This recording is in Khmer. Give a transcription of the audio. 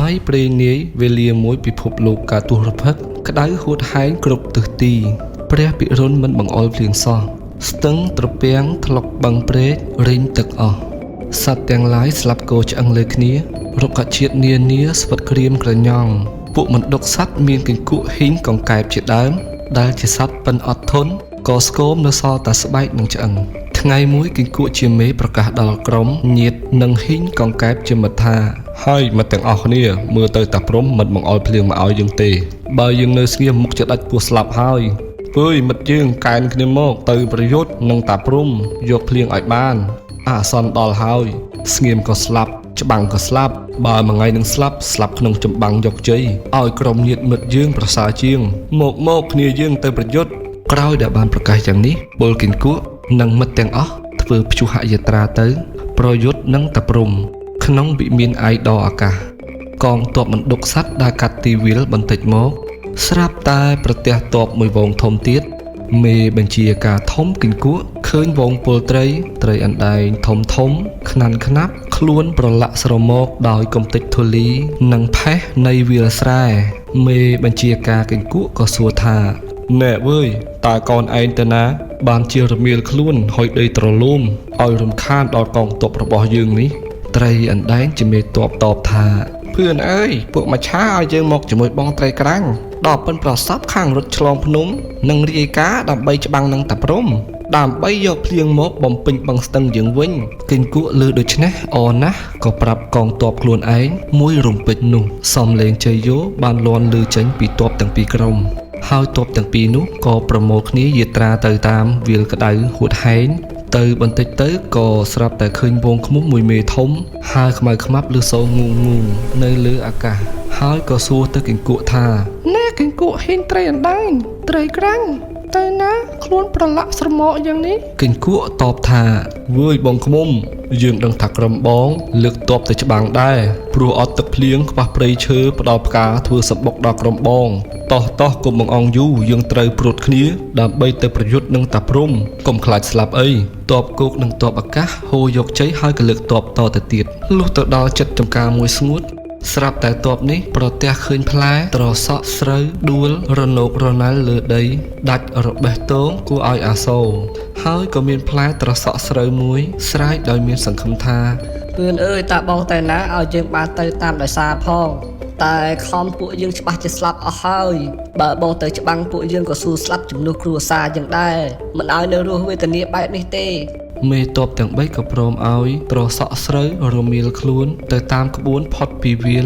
័យព្រេងនាយវេលាមួយពិភពលោកការទុះរភឹកក្តៅហួតហែងគ្រប់ទិសទីព្រះពិរុណមិនបង្អុលភ្លៀងសោះស្ទឹងត្រពាំងថ្លុកបឹងព្រែករីងទឹកអស់សត្វទាំងឡាយស្លាប់គោឆ្អឹងលើគ្នារុក្ខជាតិនានាស្វិតក្រៀមក្រញ៉ង់ពួកមណ្ឌុកសត្វមានកញ្គក់ហ៊ីងកង្កែបជាដើមដែលជាសត្វប៉ិនអត់ធន់ក៏ស្គមនៅសល់តែស្បែកនិងឆ្អឹងថ្ងៃមួយគង្គក់ជាមេប្រកាសដល់ក្រុមញាតនិងហ៊ីងកង្កែបជាមិត្តថាហើយមិត្តទាំងអស់គ្នាមើលទៅតាព្រំមិនបង្អុលភ្លៀងមកឲ្យយើងទេបើយើងនៅស្ងៀមមុខជាដាច់ពោះស្លាប់ហើយពើយមិត្តយើងកែនគ្នាមកទៅប្រយុទ្ធនឹងតាព្រំយកភ្លៀងឲ្យបានអាសន្នដល់ហើយស្ងៀមក៏ស្លាប់ច្បាំងក៏ស្លាប់បើមួយថ្ងៃនឹងស្លាប់ក្នុងចម្បាំងយកជ័យឲ្យក្រុមញាតមិត្តយើងប្រសើរជាងមកគ្នាយើងទៅប្រយុទ្ធក្រោយដែលបានប្រកាសយ៉ាងនេះពលគង្គក់និងមិត្តទាំងអស់ធ្វើព្យុហយាត្រាទៅប្រយុទ្ធនឹងតាព្រំក្នុងវិមានឯកដ៏អាកាសកងទ័ពមណ្ឌុកសត្វដែលកាត់ទីវាលបន្តិចមកស្រាប់តែប្រទះទ័ពមួយវងធំទៀតមេបញ្ជាការធំគង្គក់ឃើញវងពលត្រីអណ្ដែងធំខ្នាន់ខ្នាប់ខ្លួនប្រឡាក់ស្រមកដោយកំទេចធូលីនិងផេះនៃវាលស្រែមេបញ្ជាការគង្គក់ក៏សួរថាណែវើយតើកូនឯងទៅណាបានជារមៀលខ្លួនហុយដីត្រលូមឲ្យរំខានដល់កងទ័ពរបស់យើងនេះត្រីអណ្ដែងជាមេទ័ពតបថាភឿនអើយពួកមច្ឆាឲ្យយើងមកជាមួយបងត្រីក្រាំងដល់ពិនប្រសពខាងរត់ឆ្លងភ្នំនិងរាយការណ៍ដើម្បីច្បាំងនឹងតាព្រំដើម្បីយកភ្លៀងមកបំពេញបឹងស្ទឹងយើងវិញគង្គក់លើដូច្នេះអណាស់ក៏ប្រាប់កងទ័ពខ្លួនឯងមួយរំពេចនោះសំលេងជ័យយោបានលាន់ឮចេញពីទ័ពទាំងពីរក្រុមហើយទ័ពទាំងពីរនោះក៏ប្រមូលគ្នាយាត្រាទៅតាមវាលក្តៅហួតហែងទៅបន្តិចទៅក៏ស្រាប់តែឃើញវងឃ្មុំមួយមេធំហើយខ្មៅខ្មាប់លឺសូរងូងនៅលើអាកាសហើយក៏សួរទៅគង្គក់ថាណែគង្គក់ហ៊ីងត្រីអណ្ដែងត្រីក្រាំងទៅណាខ្លួនប្រឡាក់ស្រមកយ៉ាងនេះគង្គក់តបថាវើយបងឃ្មុំយើងដឹងថាក្រុមបងលើកទ័ពទៅច្បាំងដែរព្រោះអត់ទឹកភ្លៀងខ្វះព្រៃឈើផ្ដល់ផ្កាធ្វើសម្បុកដល់ក្រុមបងតោះកុំបង្អង់យូរយើងត្រូវព្រួតគ្នាដើម្បីទៅប្រយុទ្ធនឹងតាព្រំកុំខ្លាចស្លាប់អីទ័ពគោកនិងទ័ពអាកាសហូរយកជ័យហើយក៏លើកទ័ពតទៅទៀតលុះទៅដល់ចិត្តចំការមួយស្ងួតស្រាប់តែទ័ពនេះប្រទះឃើញផ្លែត្រសក់ស្រូវដួលរណោករណាល់លើដីដាច់របេះតងគួរឲ្យអាសូរហើយក៏មានផ្លែត្រសក់ស្រូវមួយស្រែកដោយមានសង្ឃឹមថាពឿនអើយតើបងទៅណាឲ្យយើងបានទៅតាមដោយសារផងតែខំពួកយើងច្បាស់ជាស្លាប់អស់ហើយបើបងទៅច្បាំងពួកយើងក៏ស៊ូស្លាប់ជំនួសគ្រួសារយ៉ាងដែរមិនឲ្យនៅរស់វេទនាបែបនេះទេមេទ័ពទាំង3ក៏ព្រមឲ្យត្រសក់ស្រូវរមៀលខ្លួនទៅតាមក្បួនផុតពីវាល